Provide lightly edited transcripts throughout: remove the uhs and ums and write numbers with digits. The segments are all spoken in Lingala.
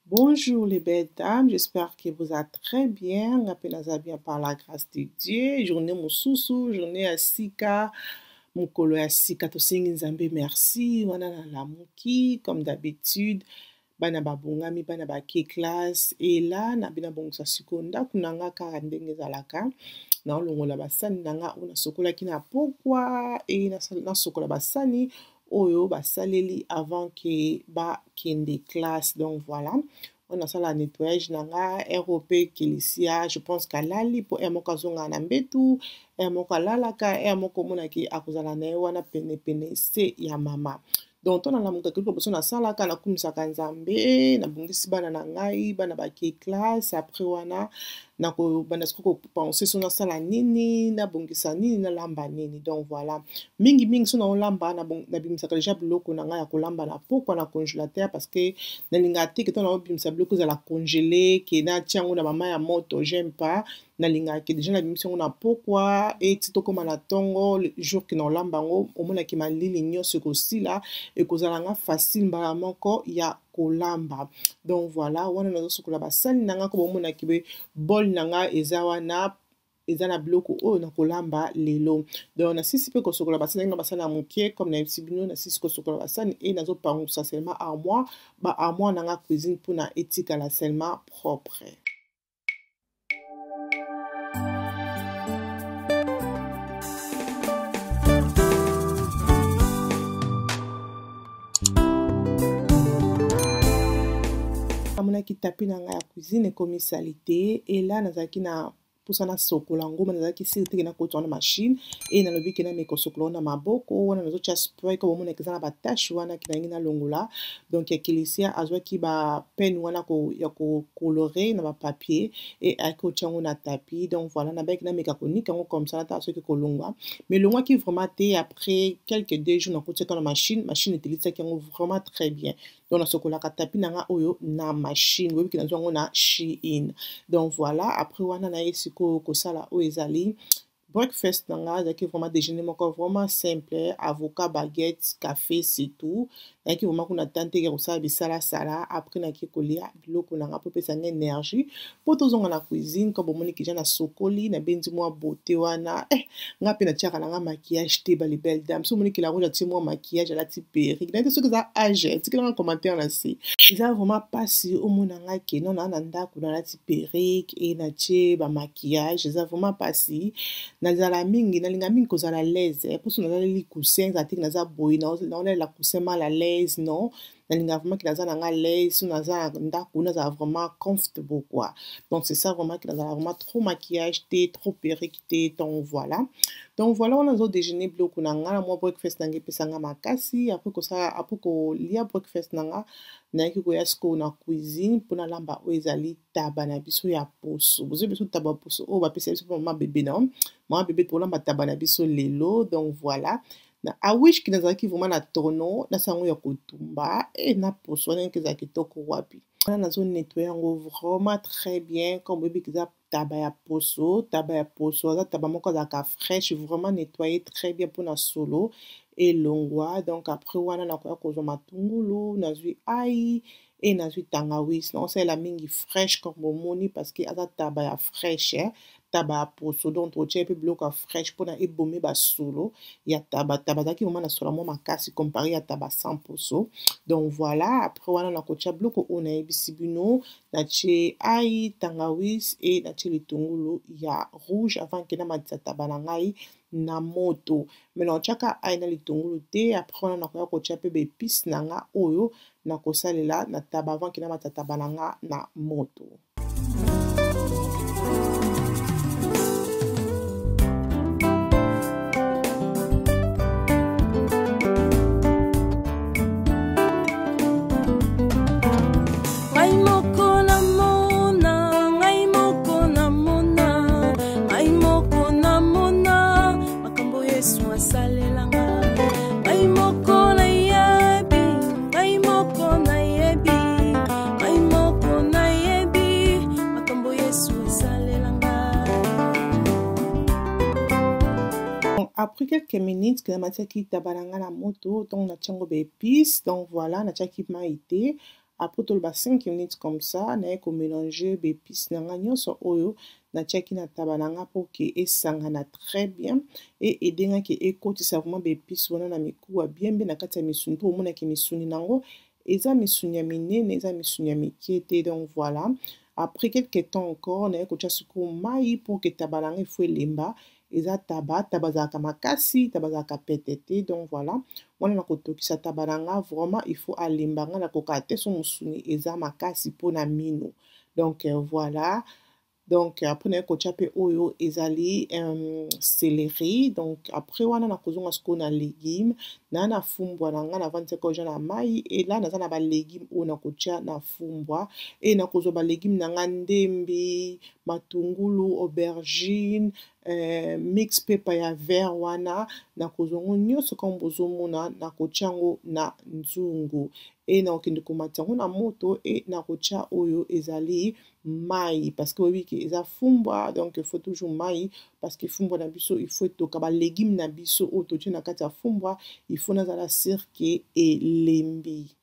Bonjour les belles dames, j'espère que vous êtes très bien. Rappelez-nous bien par la grâce de Dieu. Journée mon sousou, journée à Sika, mon colo à Sika, to singi nzambe merci. Wana na lamuki, comme d'habitude. Bana babongami, bana ba ke classe. Et là, na bina bongo sa seconda, kunanga karandenge zalaka. Na olongola basani nanga una sokola kina pokwa et na sokola basani oyo basaleli avant que ba kende classe. Donc voilà. On a ça la nettoyage nanga ROP Kelicia, je pense qu'à lali pour emoka zonga na mbetu, emoka lalaka, emoko mona ki akuzala na wana pene pene se ya mama. Donc on a la muka quelque chose na salaka na kumisaka nzambe, na bungisi bana na ngai, bana ba ke classe, après wana na ko bana sko penser sona sala nini, na bungisa nini na lamba nini. Donc voilà. Mingi sona lamba na bimisaka déjà biloko na ngai ya kolamba na pokwa na congélateur parce que na linga te que ton na bimisa biloko za la congeler, que na tiango na mama ya moto, j'aime pas. Na linga ke déjà na bimisongo na pokwa et tito koma na tongo le jour que na lambango omona ki malili nyonso kosila et kozala nga facile mbala moko ya kolamba. Donc voilà, wana nazo sokola basani nanga ko bomona ki be bol nanga eza wana eza na biloko oyo na kolamba lelo. Donc na sisi pe kosokola basani na basani ya mokie comme na ebisibino na sisi kosokola basani et nazo pangusa seulement armoire ba armoire nanga cuisine pona etika la seulement propre. Amona ki tapi na nga ya cuisine ekomi salite et là nazaki na pusana sokola ngoma nazaki sirte na koto na machine et na lobi kena meko sokola na maboko wana nazo cha spray ko bomona kizana ba tache wana kinangi na longola. Donc ya Kelicia azwa ki ba pen wana ko ya ko colorer na ba papier et ako chango na tapis. Donc voilà na bec na meka konika ngo comme ça na ta soki ko longwa mais longwa ki vraiment té après quelques 2 jours na kotia na machine utilise ki ngo vraiment très bien. Donc na sokola ka tapis nanga oyo na machine webi ki nazo ngo na Shein. Donc voilà après wana na yesi ko sala o ezali breakfast nanga zaki vraiment déjeuner moko vraiment simple, avocat, baguette, café, c'est tout. Naki vraiment kuna tante ke kosala bisala sala après naki kolia biloko nanga po pesa nga énergie po tozonga na cuisine ko bomoni ki jana sokoli na benzi mwa beauté wana nga pe na tiaka nanga maquillage te ba les belles dames so moni ki la rouge ti mwa maquillage ala ti perruque na ce que ça âge ti que dans commentaire là c'est ça vraiment pas si au mona nga ke non na ndako na ti perruque et na ti ba maquillage ça vraiment pas si nazala mingi nalinga mingi kozala l'aise pour so nazala li coussin za te naza boy na la coussin mal à l'aise non nalinga vraiment ki nazala nga l'aise so nazala ndako nazala vraiment comfortable quoi. Donc c'est ça vraiment ki nazala vraiment trop maquillage te trop perruque te donc voilà on a zo déjeuner biloko nanga na mo breakfast nanga pesanga makasi après ko lia breakfast nanga na ki ko yasko na cuisine pona lamba o ezali taba na biso ya poso bozo biso taba poso o ba pesa biso mama bébé non mama bébé to lamba taba na biso lelo. Donc voilà na awish ki nazaki vraiment na tono na sango ya kotumba et na poso na ki za kitoko wapi wana nazo nettoyer yango vraiment très bien comme bébé ki za taba ya poso za taba moko za ka fraîche vraiment nettoyer très bien pour na solo et longwa. Donc après wana na ko kozwa matungulu nazwi ai et nazwi tangawis non c'est la mingi fraîche comme bomoni parce que aza taba ya fraîche taba poso donc tu peux bloquer fraîche pour na ebomé ba solo ya taba zaki vraiment na solo mo makasi comparé à taba 100%. Donc voilà après wana na ko tia bloco on a ebisibino na che ai tangawis et na che litungulu ya rouge avant que na matisa taba na ngai na moto mais na chaka ai na litungulu te après wana na ko tia pe be épices nanga oyo na ko salela na taba avant que na matisa taba nanga na moto. Ay moko na yebi après quelques minutes que natiaki tabalanga na moto donc natia yango baépice donc voilà natiaki mai te après toloba 5 minutes comme ça naye komélange baépice na nga nyonso oyo natiaki na taba na nga mpo ke esangana très bien e edengaki ekotisa vraiment baépice wana na mikuwa bien mpe na kati ya misuni mpo omonaki misuni nango eza misuni ya minene eza misuni ya mike te donc voilà après quelques temps encore naye kotia sikoyo mai mpo ke taba na nga efo elemba eza taba azalaka makasi taba azalaka pete te donc voilà wana na kotokisa taba na nga vraiment il faut alemba nga nakoka te so mosuni eza makasi mpona mino donc voilà donc après naye kotia mpe oyo ezali céleri donc après wana nakozonga sikoyo na légume naa na fumbwa na nga navandisaka oja na mai ela naza na balégume oyo nakotia na fumbwa e nakozwa balégume na nga ndembi matungulu aubergine mix pepa ya vert wana nakozwa yango nyonso kama bozomona nakotia yango na nzungu e nakokende komatia yango na moto e nakotia oyo ezali mai parce que oyebi ke eza fumbwa donc il faut toujours mai parce que fumbwa na biso il faut etoka balégume na biso oyo totie na kati ya fumbwa il faut nazala sire ke elembi.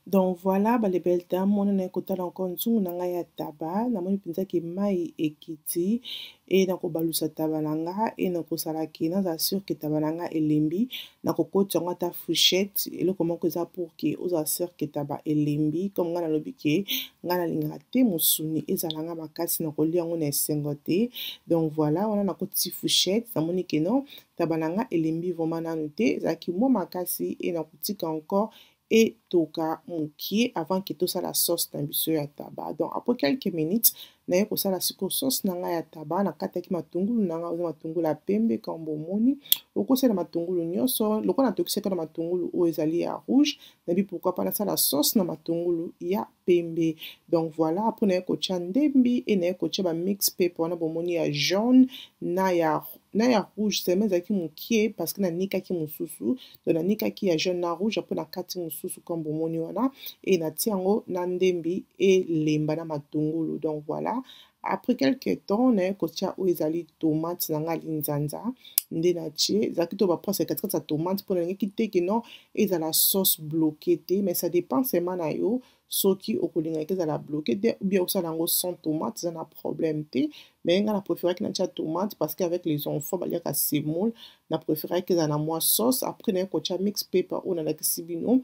Donc voilà, les belles dames, on a écouté encore nzungu na ngai ya taba, na moni penza ke mai ekiti et na kobalusa taba na nga et na kosala ke naza sûr ke taba na nga elembi na kokoti yango ata fourchette eloko moko eza pour ke oza sûr ke taba elembi comme nga nalobi ke nga nalingaka te mosuni ezala nga makasi na kolia yango na esengo te donc voilà wana na koti fourchette na moni ke non taba na nga elembi vraiment nanu te ezalaki mwa makasi et na kotika encore et toka mokie avant que tout ça la sauce na biso ya taba donc après quelques minutes naye kosala siko sauce na nga ya taba na kataki matungulu na nga oza matungulu ya pembe kama bomoni okosala matungulu nyonso lokola natokisaka na matungulu oyo ezali ya rouge nayebi pourquoi pas nasala sauce na matungulu ya pembe donc voilà après naye kotia ndembi e naye kotia ba mix pepa wana bomoni ya jaune na ya rouge seulement ezalaki mokie parce que nanikaki mosusu donc nanikaki ya jaune na rouge apres na kati mosusu comme bomoni wana e natia yango na ndembi elemba na matungulu donc voilà après quelques temps naye kotia oyo ezali tomate na nga linzanza nde natie ezalaki to bapresse katikati ya tomate mpo nalingaki te ke non ezala sauce bloqué te mais ça dépend seulement na yo soki okolingaki ezala bloqué te ou bien osala yango sans tomate eza na problème te mais nga na préféraki natia tomate parce que avec les enfants baliaka semoule na préféraki ezala na mwa sauce après naye kotia mix pepa oyo nalakisi bino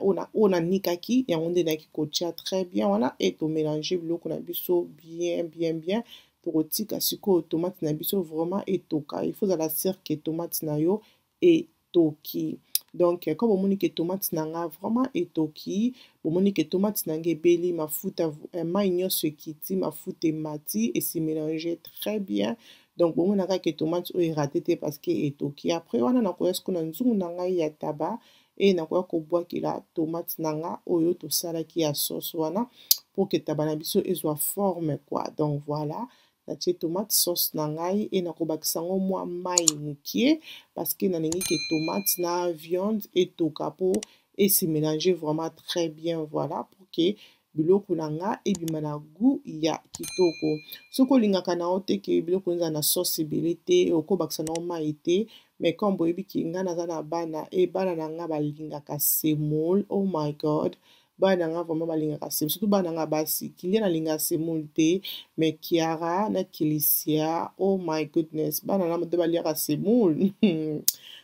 oyo nanikaki yango nde nayaki kotia très bien wana e tomélange biloko na biso bien tokotika sikoyo tomate na biso vraiment etoka il faut ezala sire ke tomate na yo etoki donc comme bomoni ke tomate na nga vraiment etoki bomoni ke tomate na nga ebeli mafuta mai nyonso ekiti mafuta emati esi mélange très bien donc bomonaka ke tomate oyo erate te parce que etoki après wana nakoya siko na nzungu na ngai ya taba e nakoya kobwakela tomate na nga oyo tosalaki ya sauce wana pour ke taba na biso ezwa forme quoi donc voilà natie tomate sauce na ngai e nakobakisa yango mwa mai mokie parce que nalingi ke tomate na viande etoka po esi mélange vraiment très bien voilà pour que biloko na nga ebima na goût ya kitoko soki olingaka na yo te ke biloko ezala na sauce ebele te okobakisa na yo mai te mais comme boyebi ke nga naza na bana e bana na nga balingaka semoule oh my god bana nga vraiment balingaka semoule surtout bana nga basi Kylian alingaka semoule te mais Kiara na Kilisia oh my goodness bana na mode baliaka semoule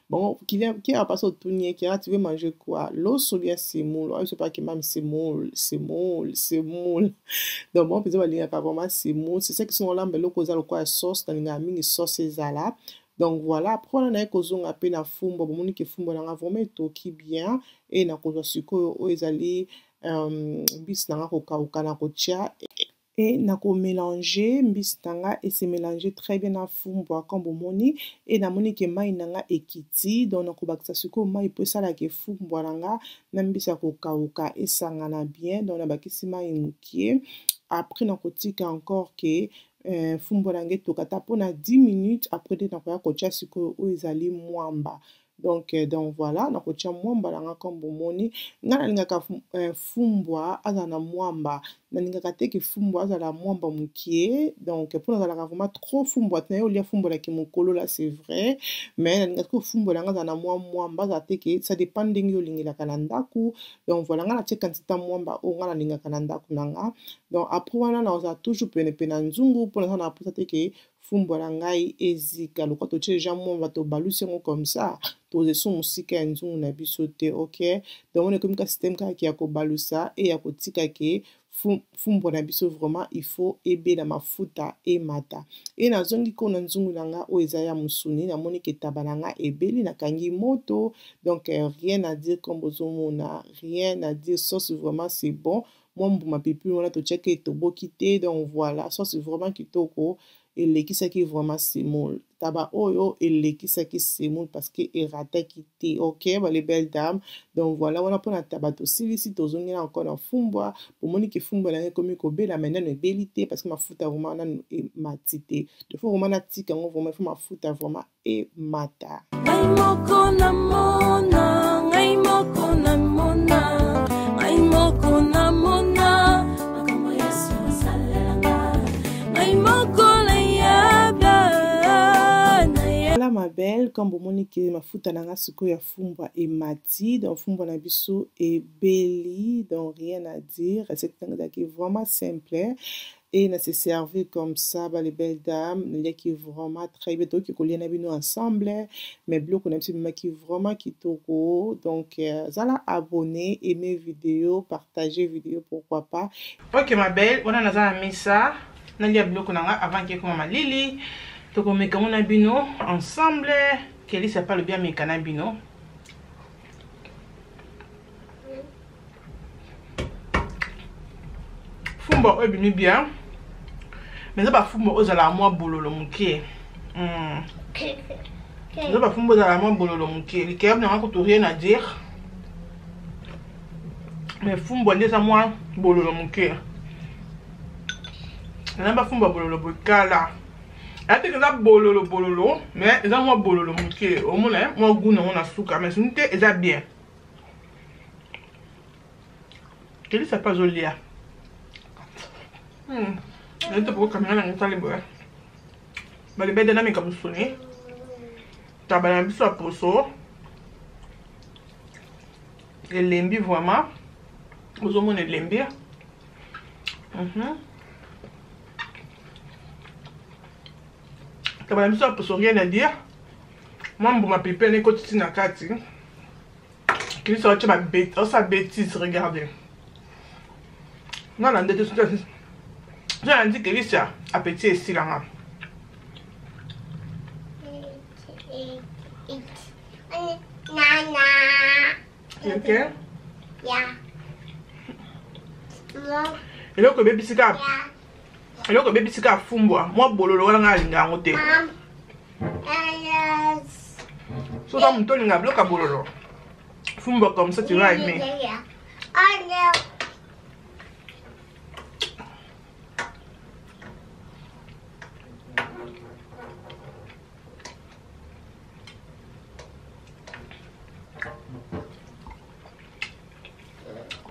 bon Kiara passe au tournier Kiara tu veux manger quoi l'os ou bien semoule je sais pas qui même semoule donc bon peut-être balingaka vraiment semoule c'est ça qui sont là mais loko za lokwa sauce na linga mingi sauce ezala Donc voilà, après on a kozonga pe na fumbo bomoni ke fumbo nanga vraiment etoki bien et na kozwa sikoyo oyo ezali mbisi nanga kokauka na kotia et na ko mélanger mbisi nanga et se mélanger très bien na fumbwa comme bomoni et na moni ke mai nanga ekiti donc na ko bakisa siko mai po sala ke fumbwa nanga na mbisi ya kokauka esangana bien donc na bakisi mai mukie après na kotika encore ke fumbwa nanga etokata mpona 10 minutes après de na koya kotia sikoyo oyo ezali mwamba. Donc voilà, na kotia mwamba nanga comme bomoni nga nalingaka fumbwa aza na mwamba nalingaka te ke fumbwa aza na mwamba mukie donc mpona azalaka vraiment trop fumbwa te na ye olia fumbwa laki mokolo là c'est vrai mais nalingaka ke fumbwa nanga aza na mwamba aza te ke ça dépend ndenge olingelaka na ndaku donc voilà nga natie quantité mwamba oyo nga nalingaka na ndaku nanga donc après wana naoza toujours pene na nzungu mpona aza na posa te ke fumbwa na ngai ezika lokwa totie deja mwamba tobalusi yango comme ça tozeso mosika ya nzungu na biso te ok donc on ekomi ka système kaka ya kobalusa e ya kotika ke fumbwa na biso vraiment il faut ebela mafuta emata e nazongi ko na nzungu na nga oyo eza ya musuni namoni ke taba na nga ebeli nakangi moto donc rien à dire comme bozomona rien à dire sauce vraiment c'est bon moi mbuma pipi wana totiaka etoboki te donc voilà sauce vraiment kitoko elekisaki vraiment semoule taba oyo elekisaki semoule parce que erataki te ok les belles dames donc voilà wana mpona taba tosilisi tozongela encore na fumbwa bomoni ke fumbwa nange ekomi kobela mais nano ebeli te parce que mafuta vraiment nano emati te il faut vraiment natika yango vraiment il faut mafuta vraiment emata ngai moko namona ngai moko namona ngai moko namona makambo yesu asalelanga ngai moko ma belle comme bomoni ke mafuta nanga sikoyo ya fumbwa emati donc fumbwa na biso ebeli donc rien à dire recette nanga ezalaki vraiment simple et na se servir comme ça les belles dames naliaki vraiment très bien toki kolia na bino ensemble mais biloko na biso bimaki vraiment kitoko donc zala abonné aimer vidéo partager vidéo pourquoi pas. Ok ma belle wana naza na misa nalia biloko nanga avant ke koma malili toko meka mona bino ensemble keli ça parle bien meka na bino fumba oyo bini bien mais ça ba fumba ozala mwa bololo mukie ça ba fumba ozala mwa bololo mukie likayab na ko rien à dire mais fumba ndeza mwa bololo mukie na ba fumba bololo bokala ate eza bololo mais eza mwa bololo mukie omona mwa guna on a suka mais sunte eza bien keli ça pas jolia nete poko kamera na ngitali boya bali bede na meka musuni tabana biso a poso elembi vraiment ozomona elembi tabana biso a poso rien à dire moi mbuma pipe ne kotiti na kati kili ça ma bête ça bêtise regardez non ndete j'ai dit que ça appétit ici là ok eloko bebisika fumbwa mwa bololo wana nga alinga yango te sosa moto olinga biloko ya bololo fumbwa comme ça tu vas aimer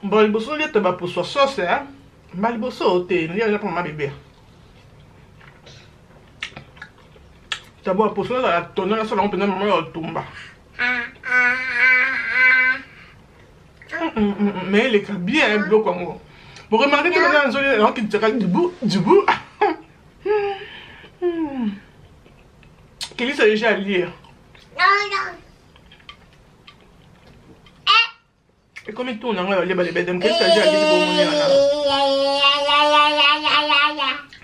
bon liboso liete baposo sauce mba liboso te ndia pour ma bébé d'abord poso la tonne la sala on peut même tomba mais les bien bloc comme bon remarquez que dans zone là qui tira du bout qu'il s'est déjà lire et comme il tourne en les balles bedem qu'est-ce que j'ai dit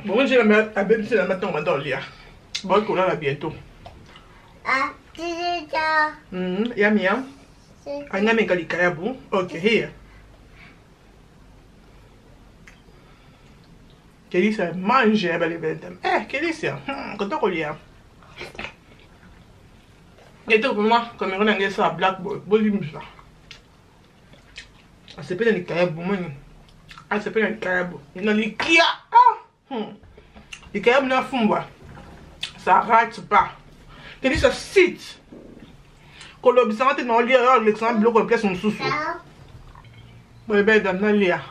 bon j'ai la bébé c'est la matin on va dormir bon qu'on a bientôt Yum yum. I'm gonna make a likayabu. Okay, here. Que delícia, manje, beleza. Que delícia. Quanto eu colher. Então, por moi, comme on a ça black boy, bolim ça. Ah, c'est pas dans les cayabu, man. Ah, c'est pas dans les cayabu. Dans les kia. Les cayabu na fumba. Ça rate pas. Que delícia, sit. Quando observante não lia, Alexandre bloco em place um susso. Vai bem da na lia.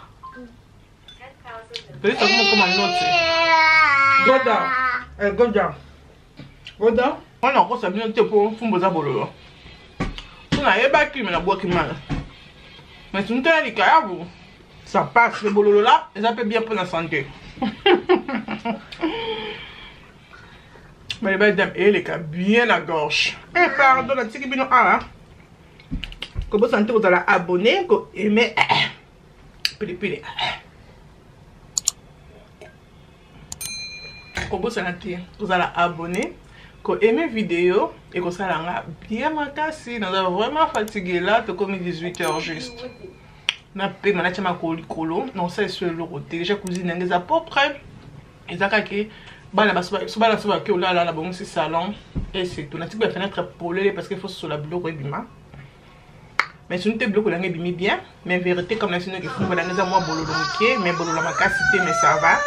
Que delícia, como a noite. Go down. Go down. Go down. On a encore ça bien pour fumboza bololo. On a ébaki mais la boîte qui mal. Mais si on a les cayabu, ça passe le bololo là, et ça peut bien pour la santé. Mais les belles dames, les cas bien à gauche. Et pardon, la tigre bino ah. Que vous sentez vous allez abonner, que aimer. Pili. Que vous sentez vous allez abonner. Que aimer vidéo et que ça l'a bien macassé. Nous avons vraiment fatigué là, comme 18h juste. Na pe mana chama colo, non ça c'est le roté. Déjà cuisine les à peu près. Et ça que bana basoba que là bon c'est salon et c'est tout. Na ti ba fenêtre polée parce qu'il faut sur la bloc et bima. Mais si nous te bloc la bimi bien, mais vérité comme la sinon que faut la neza moi bolo donc mais bolo la macacité mais ça va.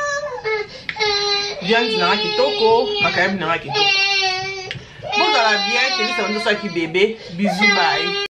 Bien dina kitoko, makayam na kitoko. Bon, ça va bien, que ça va nous faire qui bébé. Bisous, bye.